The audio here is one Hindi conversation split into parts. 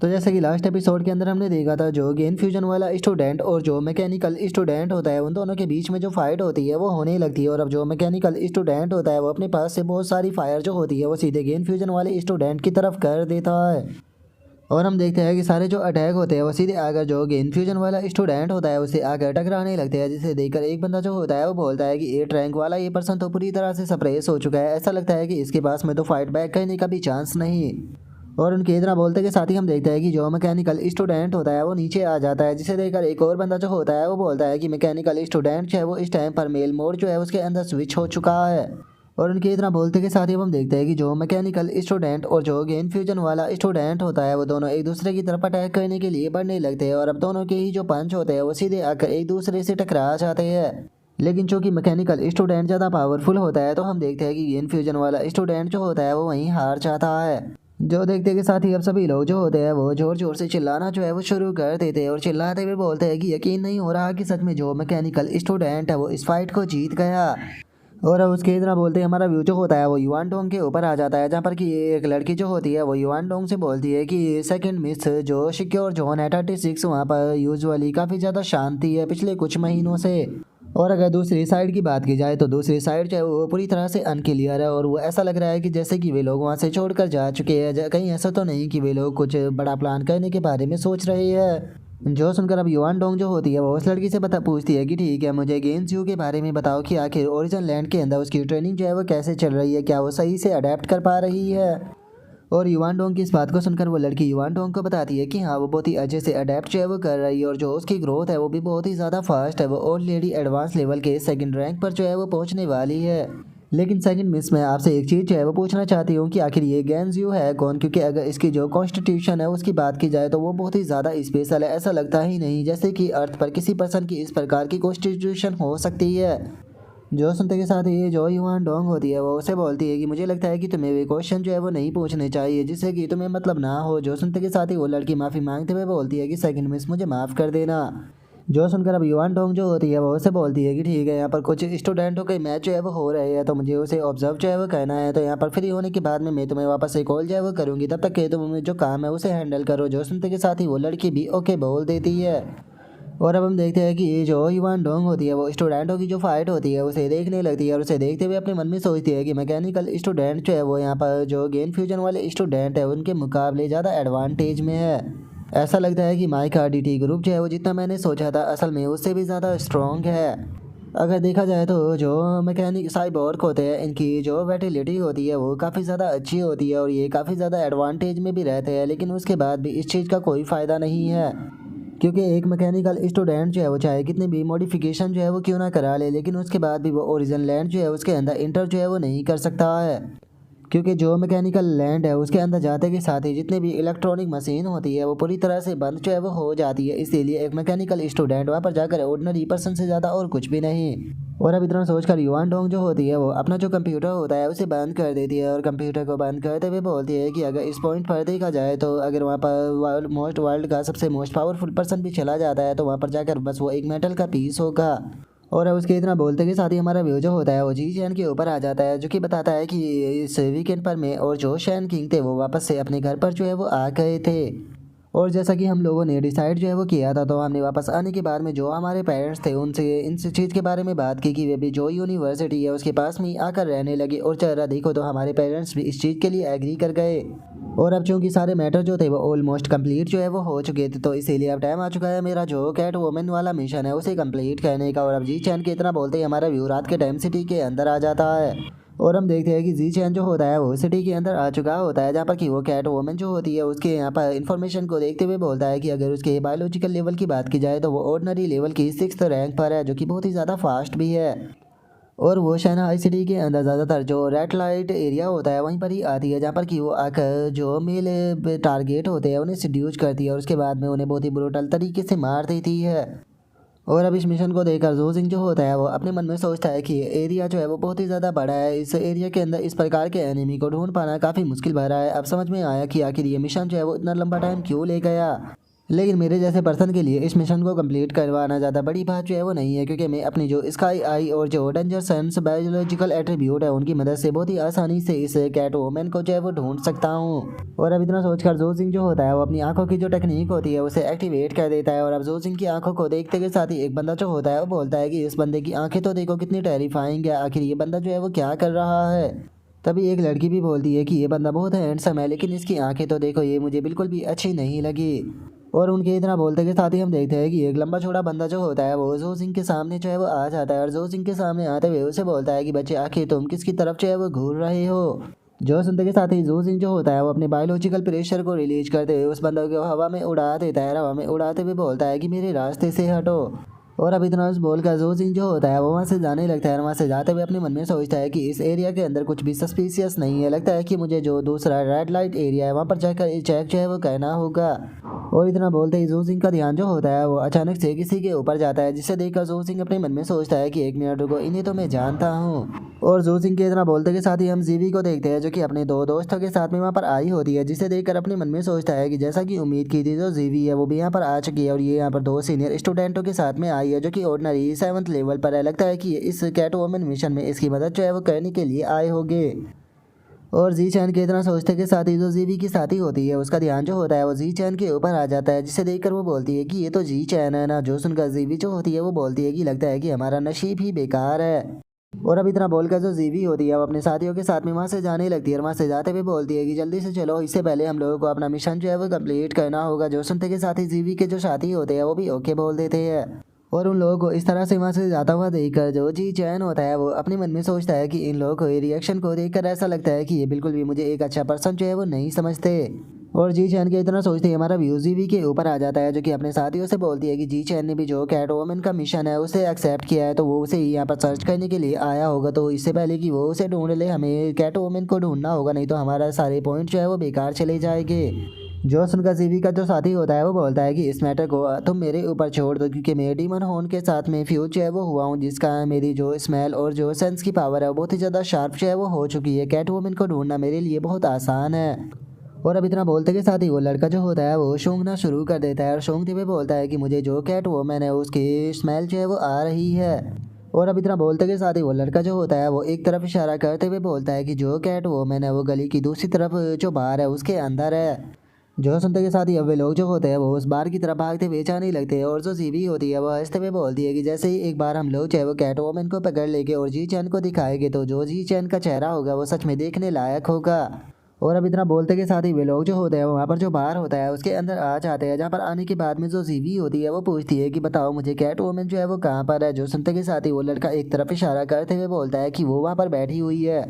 तो जैसे कि लास्ट एपिसोड के अंदर हमने देखा था, जो गेन फ्यूजन वाला स्टूडेंट और जो मैकेनिकल स्टूडेंट होता है उन दोनों के बीच में जो फाइट होती है वो होने लगती है। और अब जो मैकेनिकल स्टूडेंट होता है वो अपने पास से बहुत सारी फायर जो होती है वो सीधे गेन फ्यूजन वाले स्टूडेंट की तरफ कर देता है। और हम देखते हैं कि सारे जो अटैक होते हैं वो सीधे आकर जो गेन फ्यूजन वाला स्टूडेंट होता है उससे आकर टकराने लगते हैं, जिसे देखकर एक बंदा जो होता है वो बोलता है कि ए रैंक वाला ये पर्सन तो पूरी तरह से सप्रेस हो चुका है, ऐसा लगता है कि इसके पास में तो फाइट बैक करने का भी चांस नहीं। और उनके इतना बोलते के साथ ही हम देखते हैं कि जो मैकेनिकल स्टूडेंट होता है वो नीचे आ जाता है, जिसे देखकर एक और बंदा जो होता है वो बोलता है कि मैकेनिकल स्टूडेंट जो है वो इस टाइम पर मेल मोड जो है उसके अंदर स्विच हो चुका है। और उनके इतना बोलते के साथ ही हम देखते हैं कि जो मैकेनिकल स्टूडेंट और जो गेन फ्यूजन वाला स्टूडेंट होता है वो दोनों एक दूसरे की तरफ अटैक करने के लिए बढ़ने लगते हैं। और अब दोनों के ही जो पंच होते हैं वो सीधे आकर एक दूसरे से टकरा जाते हैं। लेकिन चूंकि मैकेनिकल स्टूडेंट ज़्यादा पावरफुल होता है तो हम देखते हैं कि गेन फ्यूजन वाला स्टूडेंट जो होता है वो वहीं हार जाता है। जो देखते के साथ ही अब सभी लोग जो होते हैं वो जोर जोर से चिल्लाना जो है वो शुरू कर देते हैं और चिल्लाते हुए बोलते हैं कि यकीन नहीं हो रहा कि सच में जो मैकेनिकल स्टूडेंट है वो इस फाइट को जीत गया। और अब उसके इतना बोलते ही हमारा व्यू जो होता है वो युआन डोंग के ऊपर आ जाता है, जहाँ पर कि एक लड़की जो होती है वो युआन डोंग से बोलती है कि सेकंड मिस जो सिक्योर जोन है 36 वहाँ पर यूजुअली काफ़ी ज़्यादा शांति है पिछले कुछ महीनों से। और अगर दूसरी साइड की बात की जाए तो दूसरी साइड जो है वो पूरी तरह से अनक्लियर है और वो ऐसा लग रहा है कि जैसे कि वे लोग वहाँ से छोड़कर जा चुके हैं। कहीं ऐसा तो नहीं कि वे लोग कुछ बड़ा प्लान करने के बारे में सोच रहे हैं। जो सुनकर अब युआन डोंग जो होती है वो उस लड़की से पूछती है कि ठीक है, मुझे गेन्स यू के बारे में बताओ कि आखिर ओरिजिन लैंड के अंदर उसकी ट्रेनिंग जो है वो कैसे चल रही है, क्या वो सही से अडेप्ट कर पा रही है। और युआन डोंग की इस बात को सुनकर वो लड़की युआन डोंग को बताती है कि हाँ वो बहुत ही अच्छे से अडेप्ट जो है वो कर रही है और जो उसकी ग्रोथ है वो भी बहुत ही ज़्यादा फास्ट है। वो ऑलरेडी एडवांस लेवल के सेकंड रैंक पर जो है वो पहुंचने वाली है। लेकिन सेकंड मिस मैं आपसे एक चीज़ जो है वो पूछना चाहती हूँ कि आखिर ये गेंज़्यू है कौन, क्योंकि अगर इसकी जो कॉन्स्टिट्यूशन है उसकी बात की जाए तो वो बहुत ही ज़्यादा स्पेशल है। ऐसा लगता ही नहीं जैसे कि अर्थ पर किसी पर्सन की इस प्रकार की कॉन्स्टिट्यूशन हो सकती है। जो सुनते के साथ ये जो युआन डोंग होती है वो उसे बोलती है कि मुझे लगता है कि तुम्हें वे क्वेश्चन जो है वो नहीं पूछने चाहिए जिससे कि तुम्हें मतलब ना हो। जो सुनते के साथ ही वो लड़की माफ़ी मांगते हुए बोलती है कि सेकंड मिस मुझे माफ़ कर देना। जो सुनकर अब युआन डोंग जो होती है वो उसे बोलती है कि ठीक है, यहाँ पर कुछ स्टूडेंटों के मैच जो है वो हो रहे हैं तो मुझे उसे ऑब्जर्व जो है वो करना है, तो यहाँ पर फ्री होने के बाद में मैं तुम्हें वापस से कॉल जो है वो करूँगी, तब तक के तुम जो काम है उसे हैंडल करो। जो सुनते के साथ ही वो लड़की भी ओके बोल देती है। और अब हम देखते हैं कि ये जो युआन डोंग होती है वो स्टूडेंटों की जो फाइट होती है उसे देखने लगती है और उसे देखते हुए अपने मन में सोचती है कि मैकेनिकल स्टूडेंट जो है वो यहाँ पर जो गेन फ्यूजन वाले स्टूडेंट है उनके मुकाबले ज़्यादा एडवांटेज में है। ऐसा लगता है कि माइक आरडीटी ग्रुप जो है वो जितना मैंने सोचा था असल में उससे भी ज़्यादा स्ट्रॉन्ग है। अगर देखा जाए तो जो मैकेनिक साइबोर्ग होते हैं इनकी जो वेटिलिटी होती है वो काफ़ी ज़्यादा अच्छी होती है और ये काफ़ी ज़्यादा एडवांटेज में भी रहते हैं, लेकिन उसके बाद भी इस चीज़ का कोई फ़ायदा नहीं है। क्योंकि एक मैकेनिकल स्टूडेंट जो है वो चाहे कितनी भी मॉडिफिकेशन जो है वो क्यों ना करा ले, लेकिन उसके बाद भी वो ओरिजिन लैंड जो है उसके अंदर इंटर जो है वो नहीं कर सकता है। क्योंकि जो मैकेनिकल लैंड है उसके अंदर जाते के साथ ही जितनी भी इलेक्ट्रॉनिक मशीन होती है वो पूरी तरह से बंद जो है वो हो जाती है। इसीलिए एक मैकेनिकल स्टूडेंट वहाँ पर जाकर ऑर्डिनरी पर्सन से ज़्यादा और कुछ भी नहीं। और अब इतना सोचकर युआन डोंग जो होती है वो अपना जो कंप्यूटर होता है उसे बंद कर देती है और कंप्यूटर को बंद करते हुए बोलती है कि अगर इस पॉइंट पर देखा जाए तो अगर वहाँ पर वर्ल्ड का सबसे मोस्ट पावरफुल पर्सन भी चला जाता है तो वहाँ पर जाकर बस वो एक मेटल का पीस होगा। और अब उसके इतना बोलते के साथ ही हमारा व्यू जो होता है वो जी चैन के ऊपर आ जाता है, जो कि बताता है कि इस वीकेंड पर मैं और जो शैन किंग थे वो वापस से अपने घर पर जो है वो आ गए थे। और जैसा कि हम लोगों ने डिसाइड जो है वो किया था, तो हमने वापस आने के बाद में जो हमारे पेरेंट्स थे उनसे इस चीज़ के बारे में बात की कि वे भी जो यूनिवर्सिटी है उसके पास में ही आकर रहने लगे। और जरा देखो तो हमारे पेरेंट्स भी इस चीज़ के लिए एग्री कर गए। और अब चूंकि सारे मैटर जो थे वो ऑलमोस्ट कंप्लीट जो है वो हो चुके थे, तो इसीलिए अब टाइम आ चुका है मेरा जो कैट वोमेन वाला मिशन है उसे कंप्लीट करने का। और अब जी चैन के इतना बोलते ही हमारा व्यू रात के टाइम सिटी के अंदर आ जाता है और हम देखते हैं कि जी चैन जो होता है वो सिटी के अंदर आ चुका होता है, जहाँ पर कि वो कैट वोमेन जो होती है उसके यहाँ पर इन्फॉर्मेशन को देखते हुए बोलता है कि अगर उसके बायोलॉजिकल लेवल की बात की जाए तो वो ऑर्डिनरी लेवल की 6th रैंक पर है, जो कि बहुत ही ज़्यादा फास्ट भी है। और वो शहनाई सिटी के अंदर ज़्यादातर जो रेड लाइट एरिया होता है वहीं पर ही आती है, जहाँ पर कि वो आकर जो मेल टारगेट होते हैं उन्हें सिड्यूस करती है और उसके बाद में उन्हें बहुत ही ब्रूटल तरीके से मार देती है। और अब इस मिशन को देखकर जो सिंह जो होता है वो अपने मन में सोचता है कि एरिया जो है वो बहुत ही ज़्यादा बड़ा है, इस एरिया के अंदर इस प्रकार के एनिमी को ढूंढ पाना काफ़ी मुश्किल भरा है। अब समझ में आया कि आखिर ये मिशन जो है वो इतना लंबा टाइम क्यों ले गया। लेकिन मेरे जैसे पर्सन के लिए इस मिशन को कंप्लीट करवाना ज़्यादा बड़ी बात जो है वो नहीं है, क्योंकि मैं अपनी जो स्काई आई और जो डेंजर सेंस बायोलॉजिकल एट्रीब्यूट है उनकी मदद से बहुत ही आसानी से इस कैट वोमन को जो है वो ढूंढ सकता हूँ। और अब इतना सोचकर जो सिंह जो होता है वो अपनी आंखों की जो टेक्निक होती है उसे एक्टिवेट कर देता है। और अब जो सिंह की आंखों को देखते के साथ ही एक बंदा जो होता है वो बोलता है कि इस बंदे की आंखें तो देखो कितनी टेरिफाइंग है, आखिर ये बंदा जो है वो क्या कर रहा है। तभी एक लड़की भी बोलती है कि ये बंदा बहुत हैंडसम है, लेकिन इसकी आंखें तो देखो, ये मुझे बिल्कुल भी अच्छी नहीं लगी। और उनके इतना बोलते के साथ ही हम देखते हैं कि एक लंबा चौड़ा बंदा जो होता है वो जो सिंह के सामने जो है वो आ जाता है। और जो सिंह के सामने आते हुए उसे बोलता है कि बच्चे आखिर तुम किसकी तरफ जो है वो घूर रहे हो। जो सुनते के साथ ही जो सिंह जो होता है वो अपने बायोलॉजिकल प्रेशर को रिलीज करते हुए उस बंदे को हवा में उड़ा देता है। हवा में उड़ाते हुए बोलता है कि मेरे रास्ते से हटो। और अब इतना बोलकर जो सिंह जो होता है वो वहाँ से जाने लगता है। वहाँ से जाते हुए अपने मन में सोचता है कि इस एरिया के अंदर कुछ भी सस्पिशियस नहीं है, लगता है कि मुझे जो दूसरा रेड लाइट एरिया है वहाँ पर जाकर चेक जो है वो करना होगा। और इतना बोलते ही जो सिंह का ध्यान जो होता है वो अचानक से किसी के ऊपर जाता है, जिसे देखकर जो सिंह अपने मन में सोचता है कि एक मिनट रुको, इन्हें तो मैं जानता हूँ। और जो सिंह के इतना बोलते के साथ ही हम जीवी को देखते हैं जो कि अपने दो दोस्तों के साथ में वहाँ पर आई होती है, जिसे देखकर अपने मन में सोचता है कि जैसा कि उम्मीद की थी जो जीवी है वो भी यहाँ पर आ चुकी है। और ये यहाँ पर दो सीनियर स्टूडेंटों के साथ में आई है जो कि ऑर्डिनरी 7th लेवल पर है। लगता है कि ये इस कैट वोमन मिशन में इसकी मदद जो है वो करने के लिए आए होंगे। और जी चैन के इतना सोचते के साथ ही जो जीवी की साथी होती है उसका ध्यान जो होता है वो जी चैन के ऊपर आ जाता है, जिसे देखकर वो बोलती है कि ये तो जी चैन है ना। जो सुनकर जीवी जो होती है वो बोलती है कि लगता है कि हमारा नसीब ही बेकार है। और अब इतना बोलकर जो जीवी होती है वो अपने साथियों के साथ में वहाँ से जाने लगती है। और वहाँ से जाते हुए बोलती है कि जल्दी से चलो, इससे पहले हम लोगों को अपना मिशन जो है वो कंप्लीट करना होगा। जो सुनते के साथ ही जीवी के जो साथी होते हैं वो भी ओके बोल देते हैं। और उन लोगों को इस तरह से वहाँ से जाता हुआ देखकर जो जी चैन होता है वो अपने मन में सोचता है कि इन लोगों को ये रिएक्शन को देखकर ऐसा लगता है कि ये बिल्कुल भी मुझे एक अच्छा पर्सन जो है वो नहीं समझते। और जी चैन के इतना सोचते ही हमारा व्यू जीवी के ऊपर आ जाता है, जो कि अपने साथियों से बोलती है कि जी चैन ने भी जो कैट वोमन का मिशन है उसे एक्सेप्ट किया है, तो वो उसे यहाँ पर सर्च करने के लिए आया होगा। तो इससे पहले कि वो उसे ढूंढ ले हमें कैट वोमन को ढूंढना होगा, नहीं तो हमारा सारे पॉइंट जो है वो बेकार चले जाएंगे। जो सुनकर जीवी का जो साथी होता है वो बोलता है कि इस मैटर को तुम मेरे ऊपर छोड़ दो, क्योंकि मैं डीमन हॉर्न के साथ में फ्यूज जो है वो हुआ हूँ, जिसका मेरी जो स्मेल और जो सेंस की पावर है वो बहुत ही ज़्यादा शार्प जो है वो हो चुकी है। कैट वोमन को ढूंढना मेरे लिए बहुत आसान है। और अब इतना बोलते के साथ ही वो लड़का जो होता है वो सूंघना शुरू कर देता है। और सूंघते हुए बोलता है कि मुझे जो कैट वोमन है उसकी स्मेल जो है वो आ रही है। और अब इतना बोलते के साथ ही वो लड़का जो होता है वो एक तरफ इशारा करते हुए बोलता है कि जो कैट वोमन है वो गली की दूसरी तरफ जो बार है उसके अंदर है। जो सुनते के साथ ही अब वे लोग जो होते हैं वो उस बार की तरफ भागते हुए जाने लगते हैं। और जो जीवी होती है वो हंसते हुए बोलती है कि जैसे ही एक बार हम लोग चाहे वो कैट वोमन को पकड़ लेंगे और जी चैन को दिखाएंगे, तो जो जी चैन का चेहरा होगा वो सच में देखने लायक होगा। और अब इतना बोलते के साथ ही वे लोग जो होते हैं वहाँ पर जो बार होता है उसके अंदर आ जाते हैं, जहाँ पर आने के बाद में जो जीवी होती है वो पूछती है कि बताओ मुझे कैट वोमन जो है वो कहाँ पर है। जो सुनते के साथ ही वो लड़का एक तरफ इशारा करते हुए बोलता है कि वो वहाँ पर बैठी हुई है।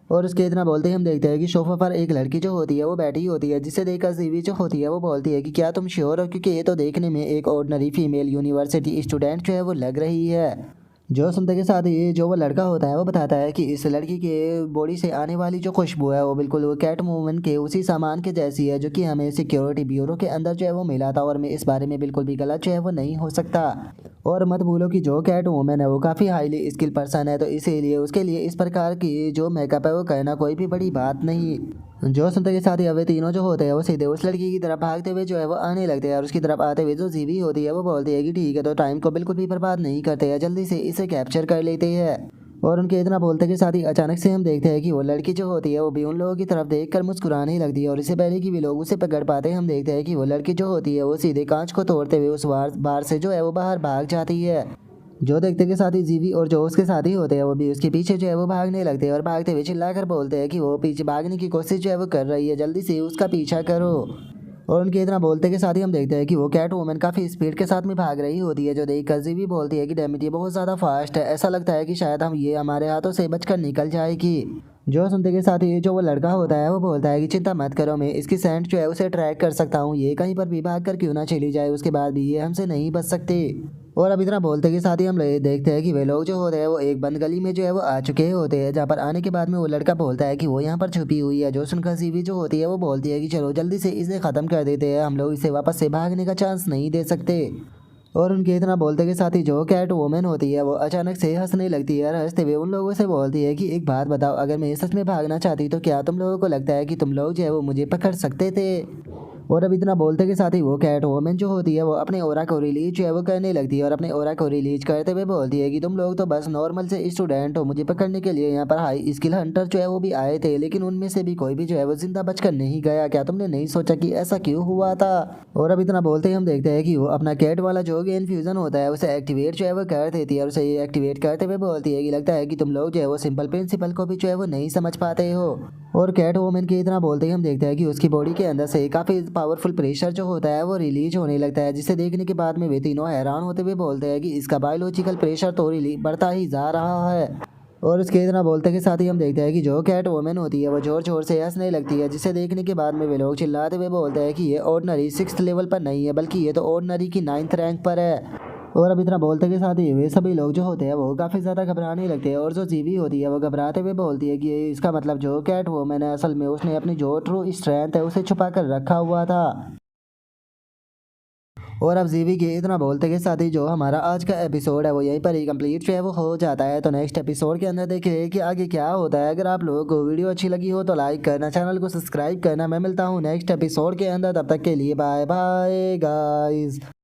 और उसके इतना बोलते ही हम देखते हैं कि सोफा पर एक लड़की जो होती है वो बैठी होती है, जिसे देखकर जीवी जो होती है वो बोलती है कि क्या तुम श्योर हो, क्योंकि ये तो देखने में एक ऑर्डिनरी फीमेल यूनिवर्सिटी स्टूडेंट जो है वो लग रही है। जो सुनते के साथ ही जो वो लड़का होता है वो बताता है कि इस लड़की के बॉडी से आने वाली जो खुशबू है वो बिल्कुल वो कैट वूमन के उसी सामान के जैसी है जो कि हमें सिक्योरिटी ब्यूरो के अंदर जो है वो मिला था। और मैं इस बारे में बिल्कुल भी गलत जो है वो नहीं हो सकता। और मत भूलो कि जो कैट वूमन है वो काफ़ी हाईली स्किल पर्सन है, तो इसीलिए उसके लिए इस प्रकार की जो मेकअप है वो करना कोई भी बड़ी बात नहीं। जो सुनते के साथ ही अब तीनों जो होते हैं वो सीधे उस लड़की की तरफ भागते हुए जो है वो आने लगते हैं। और उसकी तरफ आते हुए जो जीवी होती है वो बोलती है कि ठीक है, तो टाइम को बिल्कुल भी बर्बाद नहीं करते हैं, जल्दी से इसे कैप्चर कर लेते हैं। और उनके इतना बोलते के साथ ही अचानक से हम देखते हैं कि वो लड़की जो होती है वो भी उन लोगों की तरफ देखकर मुस्कुराने लगती है। और इससे पहले कि भी लोग उसे पकड़ पाते हैं हम देखते हैं कि वो लड़की जो होती है वो सीधे कांच को तोड़ते हुए उस बार से जो है वो बाहर भाग जाती है। जो देखते के साथ ही जीवी और जो उसके साथी होते हैं वो भी उसके पीछे जो है वो भागने लगते हैं। और भागते हुए चिल्लाकर बोलते हैं कि वो पीछे भागने की कोशिश जो है वो कर रही है, जल्दी से उसका पीछा करो। और उनके इतना बोलते के साथ ही हम देखते हैं कि वो कैट वूमन काफ़ी स्पीड के साथ में भाग रही होती है, जो देखकर जीवी बोलती है कि डैमेट ये बहुत ज़्यादा फास्ट है, ऐसा लगता है कि शायद हम ये हमारे हाथों से बचकर निकल जाएगी। जो सुनते के साथ ही जो वो लड़का होता है वो बोलता है कि चिंता मत करो, मैं इसकी सेंट जो है उसे ट्रैक कर सकता हूँ, ये कहीं पर भी भाग कर क्यों ना चली जाए, उसके बाद भी ये हमसे नहीं बच सकती। और अब इतना बोलते के साथ ही हम देखते हैं कि वे लोग जो होते हैं वो एक बंद गली में जो है वो आ चुके होते हैं, जहाँ पर आने के बाद में वो लड़का बोलता है कि वो यहाँ पर छुपी हुई है। जो सुनकर जीवी जो होती है वो बोलती है कि चलो जल्दी से इसे ख़त्म कर देते हैं, हम लोग इसे वापस से भागने का चांस नहीं दे सकते। और उनके इतना बोलते के साथ ही जो कैट वोमन होती है वो अचानक से हंसने लगती है। और हंसते हुए उन लोगों से बोलती है कि एक बात बताओ, अगर मैं सच में भागना चाहती तो क्या तुम लोगों को लगता है कि तुम लोग जो है वो मुझे पकड़ सकते थे। और अब इतना बोलते के साथ ही वो कैट वोमन जो होती है वो अपने ओरा को रिलीज जो है वो करने लगती है और अपने ओरा को रिलीज करते हुए बोलती है कि तुम लोग तो बस नॉर्मल से स्टूडेंट हो, मुझे पकड़ने के लिए यहाँ पर हाई स्किल हंटर जो है वो भी आए थे, लेकिन उनमें से भी कोई भी जो है वो जिंदा बचकर नहीं गया। क्या तुमने नहीं सोचा कि ऐसा क्यों हुआ था? और अब इतना बोलते ही हम देखते हैं कि वो अपना कैट वाला जो गेन फ्यूजन होता है उसे एक्टिवेट जो है वो कर देती है और उसे एक्टिवेट करते हुए बोलती है कि लगता है कि तुम लोग जो है वो सिंपल प्रिंसिपल को भी जो है वो नहीं समझ पाते हो। और कैट वोमन के इतना बोलते ही हम देखते हैं कि उसकी बॉडी के अंदर से काफ़ी पावरफुल प्रेशर जो होता है वो रिलीज होने लगता है, जिसे देखने के बाद में वे तीनों हैरान होते हुए बोलते हैं कि इसका बायोलॉजिकल प्रेशर तो रिलीज बढ़ता ही जा रहा है। और उसके इतना बोलते के साथ ही हम देखते हैं कि जो कैट वोमन होती है वो जोर जोर से हंसने लगती है, जिसे देखने के बाद में वे लोग चिल्लाते हुए बोलते हैं कि ये ऑर्डनरी 6th लेवल पर नहीं है, बल्कि ये तो ऑर्डनरी की 9th रैंक पर है। और अब इतना बोलते के साथ ही वे सभी लोग जो होते हैं वो काफ़ी ज़्यादा घबराने लगते हैं और जो जीवी होती है वो घबराते हुए बोलती है कि इसका मतलब जो कैट वोमन है असल में उसने अपनी जो ट्रू स्ट्रेंथ है उसे छुपा कर रखा हुआ था। और अब जीवी के इतना बोलते के साथ ही जो हमारा आज का एपिसोड है वो यहीं पर ही कंप्लीट जो है वो हो जाता है। तो नेक्स्ट एपिसोड के अंदर देखिए कि आगे क्या होता है। अगर आप लोगों को वीडियो अच्छी लगी हो तो लाइक करना, चैनल को सब्सक्राइब करना। मैं मिलता हूँ नेक्स्ट एपिसोड के अंदर, तब तक के लिए बाय बाय गाइस।